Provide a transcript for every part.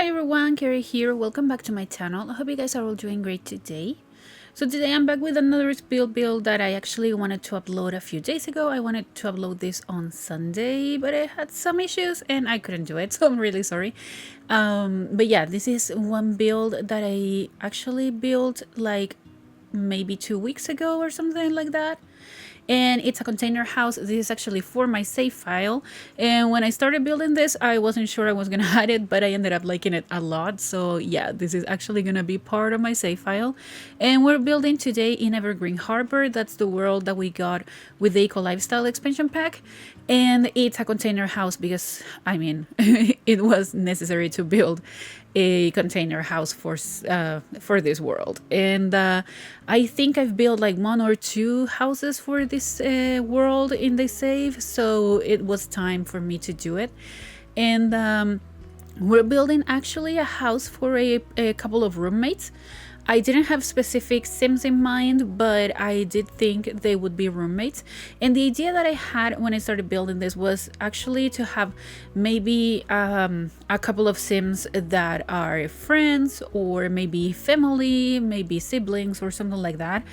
Hi everyone, Kaary here. Welcome back to my channel. I hope you guys are all doing great today. So today I'm back with another build that I actually wanted to upload a few days ago. I wanted to upload this on Sunday, but I had some issues and I couldn't do it, so I'm really sorry. But yeah, this is one build that I actually built like maybe 2 weeks ago or something like that. And it's a container house. This is actually for my save file, and when I started building this I wasn't sure I was gonna add it, but I ended up liking it a lot. So yeah, this is actually gonna be part of my save file, and we're building today in Evergreen Harbor. That's the world that we got with the Eco Lifestyle expansion pack, and it's a container house because I mean it was necessary to build a container house for this world. And I think I've built like 1 or 2 houses for this world in the save, so it was time for me to do it. And we're building actually a house for a couple of roommates. I didn't have specific Sims in mind, but I did think they would be roommates. And the idea that I had when I started building this was actually to have maybe a couple of Sims that are friends, or maybe family, maybe siblings or something like that.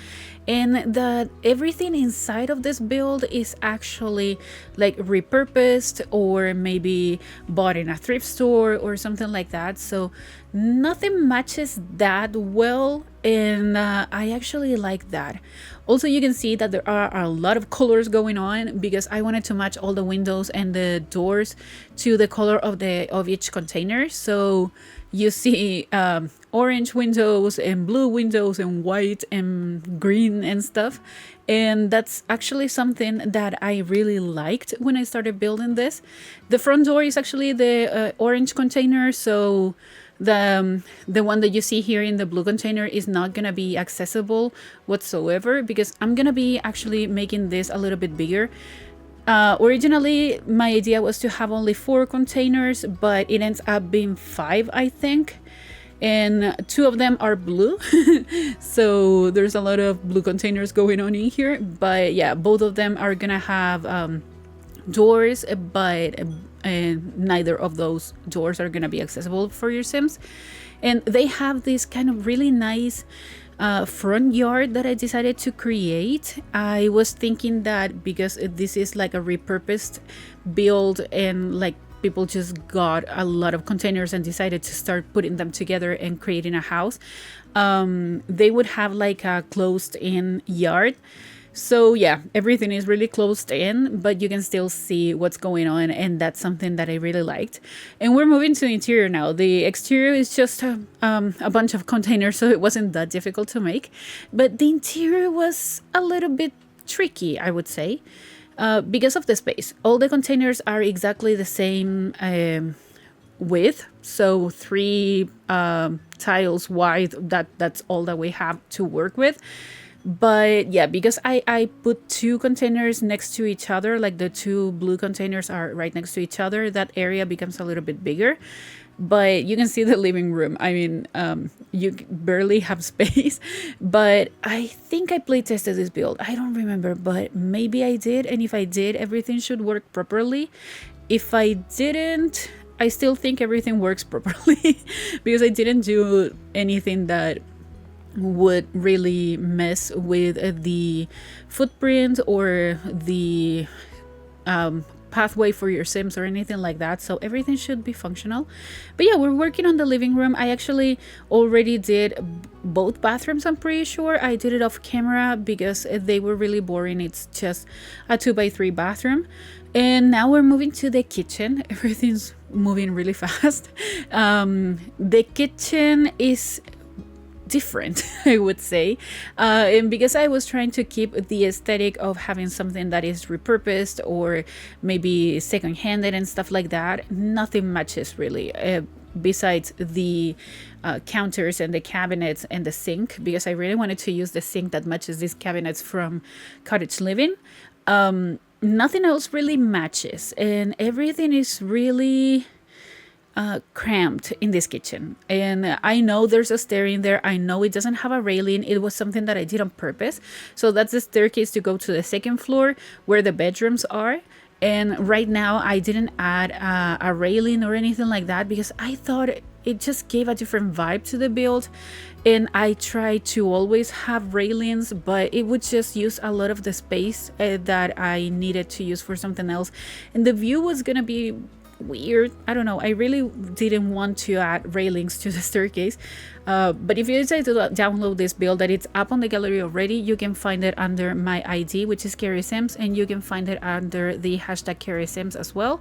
And that everything inside of this build is actually like repurposed or maybe bought in a thrift store or something like that. So nothing matches that well, and I actually like that. Also, you can see that there are a lot of colors going on because I wanted to match all the windows and the doors to the color of each container. So you see orange windows and blue windows and white and green and stuff. And that's actually something that I really liked when I started building this. The front door is actually the orange container, so the one that you see here in the blue container is not gonna be accessible whatsoever because I'm gonna be actually making this a little bit bigger. Originally my idea was to have only 4 containers, but it ends up being 5, I think, and 2 of them are blue. So there's a lot of blue containers going on in here, but yeah, both of them are gonna have doors, but neither of those doors are gonna be accessible for your Sims. And they have this kind of really nice front yard that I decided to create. I was thinking that because this is like a repurposed build and like people just got a lot of containers and decided to start putting them together and creating a house, they would have like a closed-in yard. So yeah, everything is really closed in, but you can still see what's going on, and that's something that I really liked. And we're moving to the interior now. The exterior is just a bunch of containers, so it wasn't that difficult to make. But the interior was a little bit tricky, I would say, because of the space. All the containers are exactly the same width, so 3 tiles wide. That's all that we have to work with. But yeah, because I put 2 containers next to each other, like the 2 blue containers are right next to each other, that area becomes a little bit bigger. But you can see the living room. I mean, you barely have space. But I think I play tested this build. I don't remember, but maybe I did. And if I did, everything should work properly. If I didn't, I still think everything works properly because I didn't do anything that would really mess with the footprint or the pathway for your Sims or anything like that. So everything should be functional. But yeah, we're working on the living room. I actually already did both bathrooms. I'm pretty sure I did it off camera because they were really boring. It's just a 2x3 bathroom. And now we're moving to the kitchen. Everything's moving really fast. The kitchen is different, I would say, and because I was trying to keep the aesthetic of having something that is repurposed or maybe second-handed and stuff like that, nothing matches really, besides the counters and the cabinets and the sink, because I really wanted to use the sink that matches these cabinets from Cottage Living. Nothing else really matches, and everything is really cramped in this kitchen. And I know there's a stair in there. I know it doesn't have a railing. It was something that I did on purpose. So that's the staircase to go to the 2nd floor where the bedrooms are. And right now I didn't add a railing or anything like that because I thought it just gave a different vibe to the build. And I tried to always have railings, but it would just use a lot of the space that I needed to use for something else, and the view was gonna be weird. I don't know, I really didn't want to add railings to the staircase. But if you decide to download this build, that it's up on the gallery already, you can find it under my ID, which is KaarySims, and you can find it under the hashtag KaarySims as well.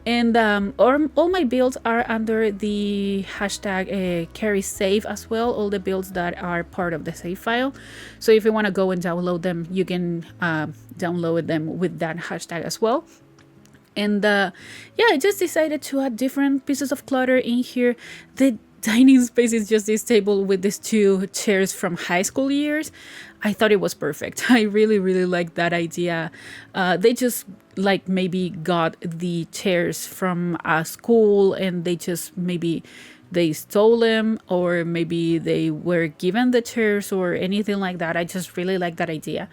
And all my builds are under the hashtag KaarySave as well, all the builds that are part of the save file. So if you want to go and download them, you can download them with that hashtag as well. And yeah, I just decided to add different pieces of clutter in here. The dining space is just this table with these two chairs from high school years. I thought it was perfect. I really, really like that idea. They just like maybe got the chairs from a school and they just maybe they stole them, or maybe they were given the chairs or anything like that. I just really like that idea.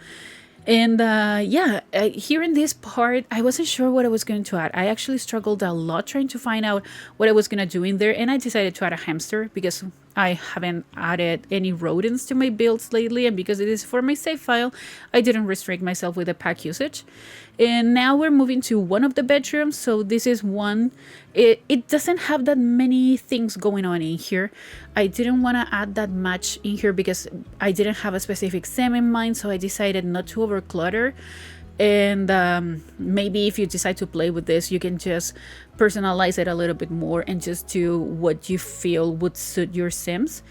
And yeah, here in this part, I wasn't sure what I was going to add. I actually struggled a lot trying to find out what I was going to do in there. And I decided to add a hamster because I haven't added any rodents to my builds lately. And because it is for my save file, I didn't restrict myself with the pack usage. And now we're moving to one of the bedrooms. So this is one. It doesn't have that many things going on in here. I didn't want to add that much in here because I didn't have a specific sim in mind. So I decided not to overclutter. And maybe if you decide to play with this, you can just personalize it a little bit more and just do what you feel would suit your sims.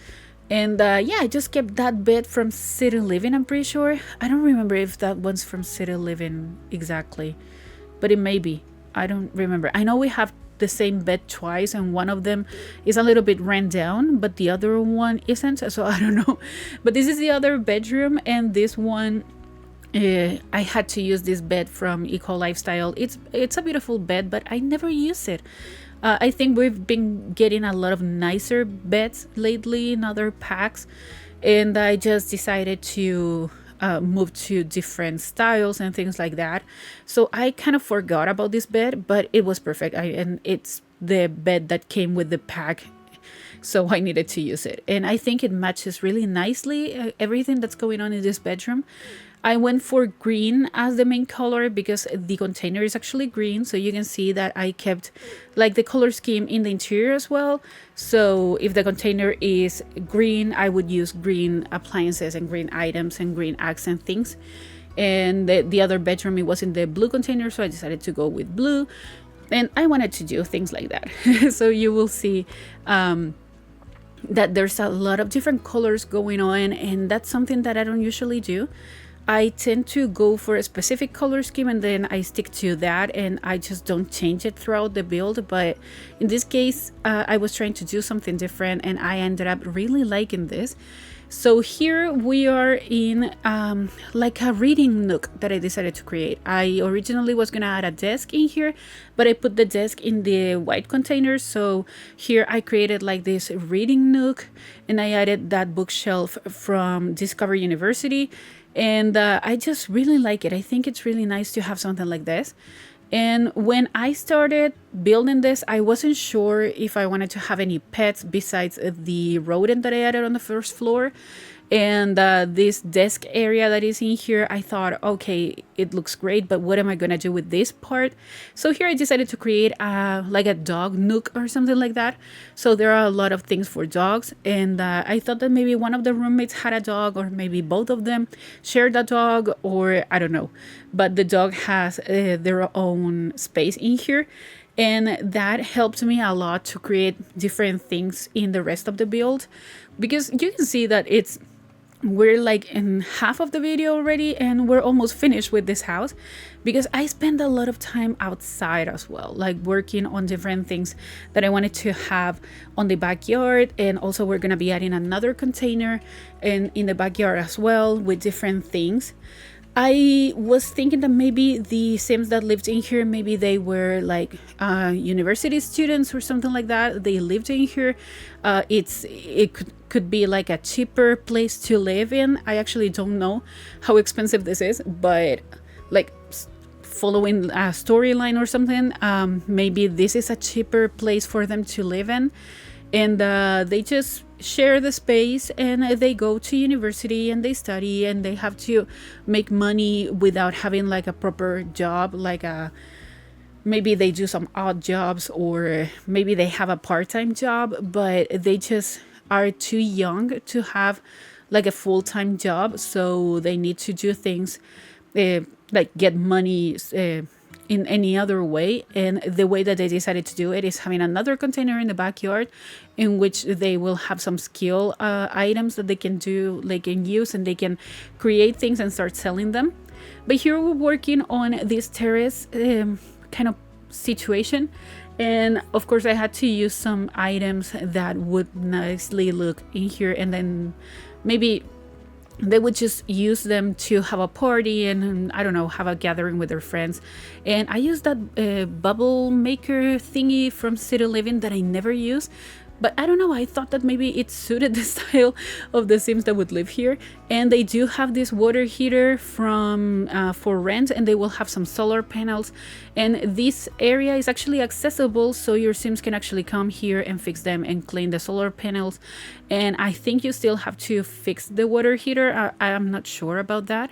And yeah, I just kept that bed from City Living, I'm pretty sure. I don't remember if that one's from City Living exactly, but it may be. I don't remember. I know we have the same bed twice, and one of them is a little bit ran down, but the other one isn't, so I don't know. But this is the other bedroom, and this one I had to use this bed from Eco Lifestyle. It's a beautiful bed, but I never use it. I think we've been getting a lot of nicer beds lately in other packs, and I just decided to move to different styles and things like that. So I kind of forgot about this bed, but it was perfect. And it's the bed that came with the pack, so I needed to use it. And I think it matches really nicely everything that's going on in this bedroom. I went for green as the main color because the container is actually green. So you can see that I kept like the color scheme in the interior as well. So if the container is green, I would use green appliances and green items and green accent things. And the other bedroom, it was in the blue container, so I decided to go with blue. And I wanted to do things like that. So you will see that there's a lot of different colors going on, and that's something that I don't usually do. I tend to go for a specific color scheme and then I stick to that, and I just don't change it throughout the build. But in this case, I was trying to do something different and I ended up really liking this. So here we are in like a reading nook that I decided to create. I originally was gonna add a desk in here, but I put the desk in the white container. So here I created like this reading nook, and I added that bookshelf from Discover University. And I just really like it. I think it's really nice to have something like this. And when I started building this, I wasn't sure if I wanted to have any pets besides the rodent that I added on the first floor. And this desk area that is in here, I thought, okay, it looks great, but what am I gonna do with this part? So here I decided to create like a dog nook or something like that. So there are a lot of things for dogs, and I thought that maybe one of the roommates had a dog, or maybe both of them shared a dog, or I don't know. But the dog has their own space in here. And that helped me a lot to create different things in the rest of the build, because you can see that we're like in half of the video already, and we're almost finished with this house because I spend a lot of time outside as well, like working on different things that I wanted to have on the backyard. And also we're gonna be adding another container in the backyard as well with different things. I was thinking that maybe the Sims that lived in here, maybe they were like university students or something like that. They lived in here. It could be like a cheaper place to live in. I actually don't know how expensive this is, but like following a storyline or something, maybe this is a cheaper place for them to live in. and they just share the space, and they go to university and they study, and they have to make money without having like a proper job, like a maybe they do some odd jobs, or maybe they have a part-time job, but they just are too young to have like a full-time job, so they need to do things uh, like get money in any other way. And the way that they decided to do it is having another container in the backyard in which they will have some skill items that they can do, they can use, and they can create things and start selling them. But here we're working on this terrace kind of situation, and of course I had to use some items that would nicely look in here, and then maybe they would just use them to have a party and I don't know, have a gathering with their friends. And I used that bubble maker thingy from City Living that I never use, but I don't know, I thought that maybe it suited the style of the Sims that would live here. And they do have this water heater from for rent, and they will have some solar panels, and this area is actually accessible, so your Sims can actually come here and fix them and clean the solar panels. And I think you still have to fix the water heater. I am not sure about that.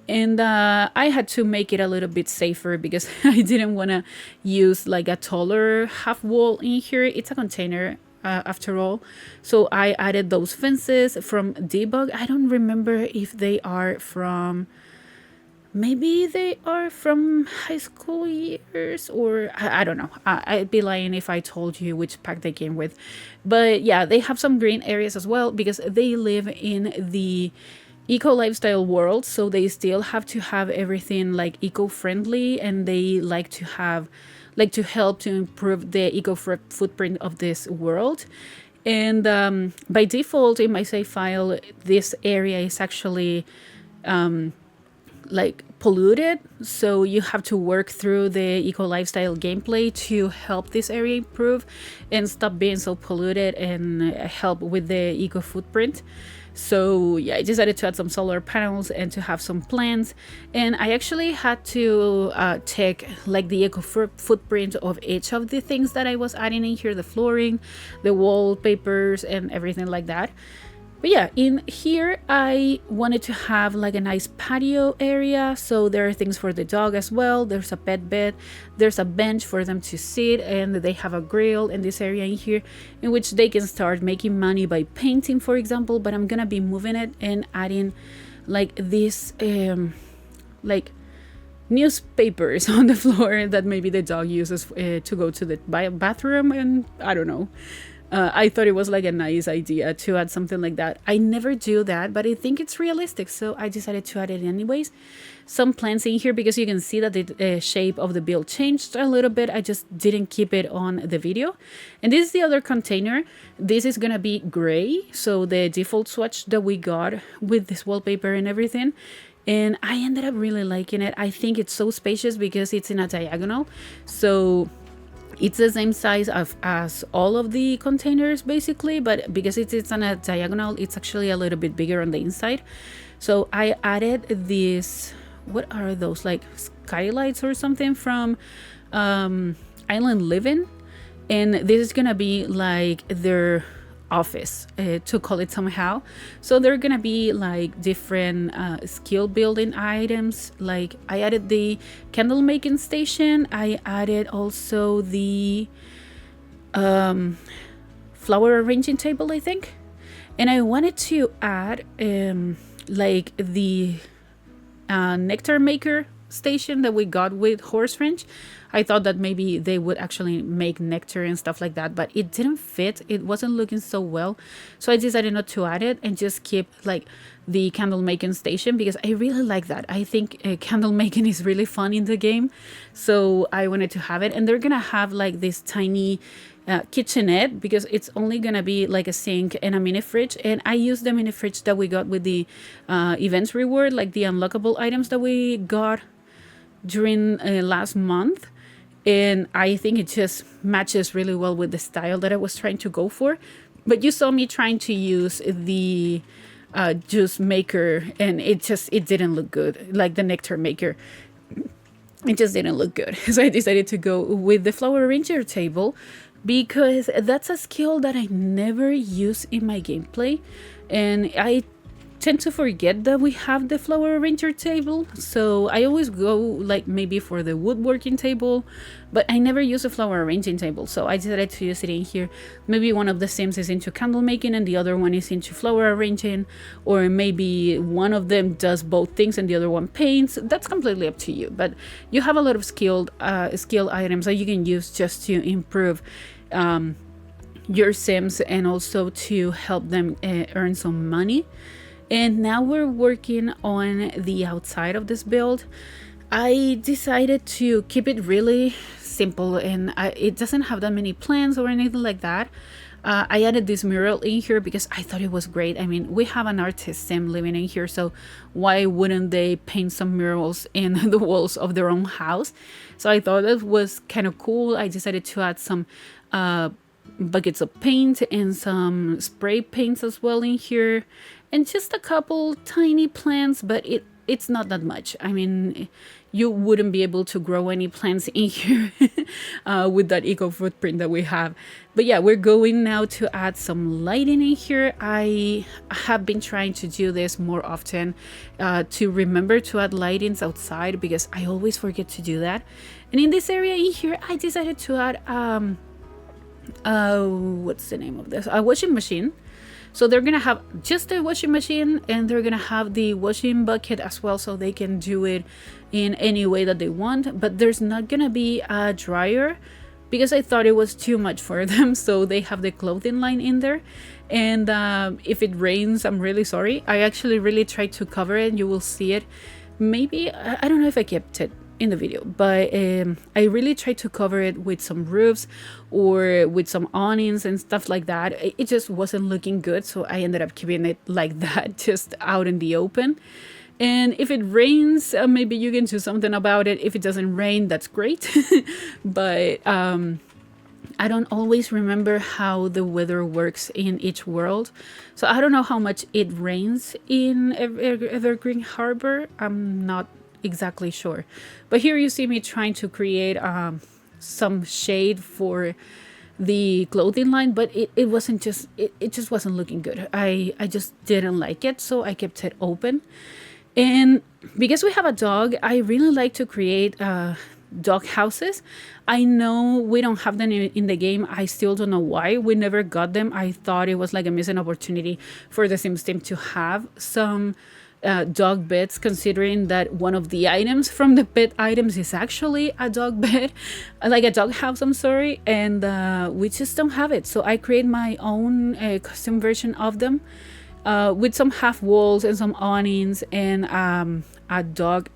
And I had to make it a little bit safer because I didn't want to use like a taller half wall in here. It's a container after all. So I added those fences from Debug. I don't remember if they are from, maybe they are from high school years, or I don't know. I'd be lying if I told you which pack they came with. But yeah, they have some green areas as well because they live in the eco lifestyle world, so they still have to have everything like eco-friendly, and they like to have like to help to improve the eco footprint of this world. And by default in my save file, this area is actually like polluted, so you have to work through the eco lifestyle gameplay to help this area improve and stop being so polluted and help with the eco footprint. So yeah, I decided to add some solar panels and to have some plants, and I actually had to take like the eco footprint of each of the things that I was adding in here, the flooring, the wallpapers, and everything like that. But yeah, in here I wanted to have like a nice patio area, so there are things for the dog as well. There's a pet bed, there's a bench for them to sit, and they have a grill in this area in here in which they can start making money by painting, for example. But I'm gonna be moving it and adding like this like newspapers on the floor that maybe the dog uses to go to the bathroom, and I don't know. I thought it was like a nice idea to add something like that. I never do that, but I think it's realistic, so I decided to add it anyways. Some plants in here because you can see that the shape of the build changed a little bit. I just didn't keep it on the video. And this is the other container. This is gonna be gray, so the default swatch that we got with this wallpaper and everything. And I ended up really liking it. I think it's so spacious because it's in a diagonal, so it's the same size as all of the containers basically, but because it's on a diagonal, it's actually a little bit bigger on the inside. So I added this, what are those, like skylights or something from Island Living, and this is gonna be like their office to call it somehow. So they're gonna be like different skill building items. Like I added the candle making station, I added also the flower arranging table, I think, and I wanted to add like the nectar maker station that we got with horse ranch. I thought that maybe they would actually make nectar and stuff like that, but it didn't fit. It wasn't looking so well, so I decided not to add it and just keep like the candle making station because I really like that. I think candle making is really fun in the game, so I wanted to have it. And they're gonna have like this tiny kitchenette because it's only gonna be like a sink and a mini fridge, and I used the mini fridge that we got with the events reward, like the unlockable items that we got during last month. And I think it just matches really well with the style that I was trying to go for. But you saw me trying to use the juice maker, and it didn't look good, like the nectar maker. It just didn't look good. So I decided to go with the flower arranger table, because that's a skill that I never use in my gameplay, and I tend to forget that we have the flower arranger table, so I always go like maybe for the woodworking table, but I never use a flower arranging table, so I decided to use it in here. Maybe one of the Sims is into candle making and the other one is into flower arranging, or maybe one of them does both things and the other one paints. That's completely up to you, but you have a lot of skill items that you can use just to improve your Sims and also to help them earn some money. And now we're working on the outside of this build. I decided to keep it really simple, and it doesn't have that many plans or anything like that. I added this mural in here because I thought it was great. I mean, we have an artist Sim living in here, so why wouldn't they paint some murals in the walls of their own house? So I thought it was kind of cool. I decided to add some buckets of paint and some spray paints as well in here, and just a couple tiny plants, but it's not that much. I mean, you wouldn't be able to grow any plants in here with that eco footprint that we have. But yeah, we're going now to add some lighting in here. I have been trying to do this more often, to remember to add lightings outside, because I always forget to do that. And in this area in here, I decided to add what's the name of this? A washing machine. So they're gonna have just a washing machine, and they're gonna have the washing bucket as well, so they can do it in any way that they want. But there's not gonna be a dryer because I thought it was too much for them. So they have the clothing line in there, and if it rains, I'm really sorry. I actually really tried to cover it. You will see it. Maybe I don't know if I kept it in the video, but I really tried to cover it with some roofs or with some awnings and stuff like that. It just wasn't looking good, so I ended up keeping it like that, just out in the open. And if it rains, maybe you can do something about it. If it doesn't rain, that's great. But I don't always remember how the weather works in each world, so I don't know how much it rains in Evergreen Harbor. I'm not exactly sure, but here you see me trying to create some shade for the clothing line, but it wasn't just it just wasn't looking good. I just didn't like it, so I kept it open. And because we have a dog, I really like to create dog houses. I know we don't have them in the game. I still don't know why we never got them. I thought it was like a missing opportunity for the Sims team to have some dog beds, considering that one of the items from the pet items is actually a dog bed, like a dog house, I'm sorry, and we just don't have it. So I create my own custom version of them with some half walls and some awnings and a dog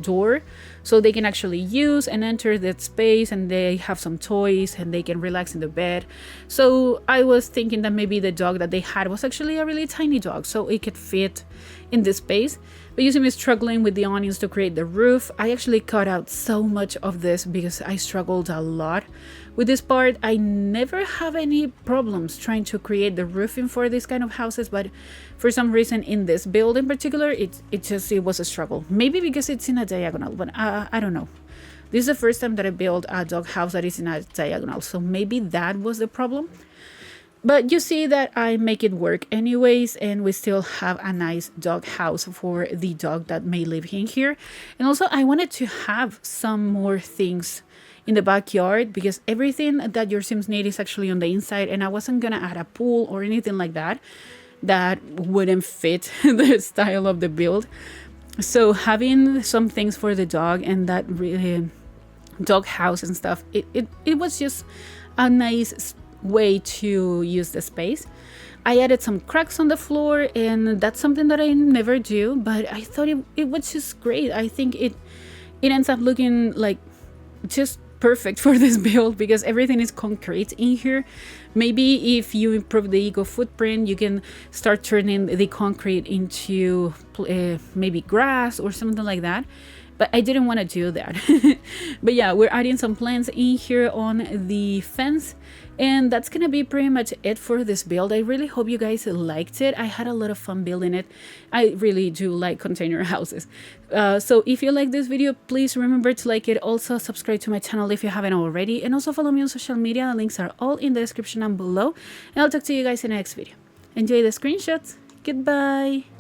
door, so they can actually use and enter that space, and they have some toys and they can relax in the bed. So I was thinking that maybe the dog that they had was actually a really tiny dog, so it could fit in this space. But you see me struggling with the awnings to create the roof. I actually cut out so much of this because I struggled a lot with this part. I never have any problems trying to create the roofing for these kind of houses, but for some reason in this build in particular, it was a struggle. Maybe because it's in a diagonal, but I don't know. This is the first time that I build a dog house that is in a diagonal, so maybe that was the problem. But you see that I make it work anyways, and we still have a nice dog house for the dog that may live in here. And also I wanted to have some more things in the backyard, because everything that your Sims need is actually on the inside, and I wasn't gonna add a pool or anything like that that wouldn't fit the style of the build. So having some things for the dog and that really dog house and stuff, it was just a nice way to use the space. I added some cracks on the floor, and that's something that I never do, but I thought it was just great. I think it ends up looking like just perfect for this build, because everything is concrete in here. Maybe if you improve the eco footprint, you can start turning the concrete into maybe grass or something like that, but I didn't want to do that. But yeah, we're adding some plants in here on the fence, and that's gonna be pretty much it for this build. I really hope you guys liked it. I had a lot of fun building it. I really do like container houses. So if you like this video, please remember to like it. Also subscribe to my channel if you haven't already, and also follow me on social media. The links are all in the description down below, and I'll talk to you guys in the next video. Enjoy the screenshots. Goodbye.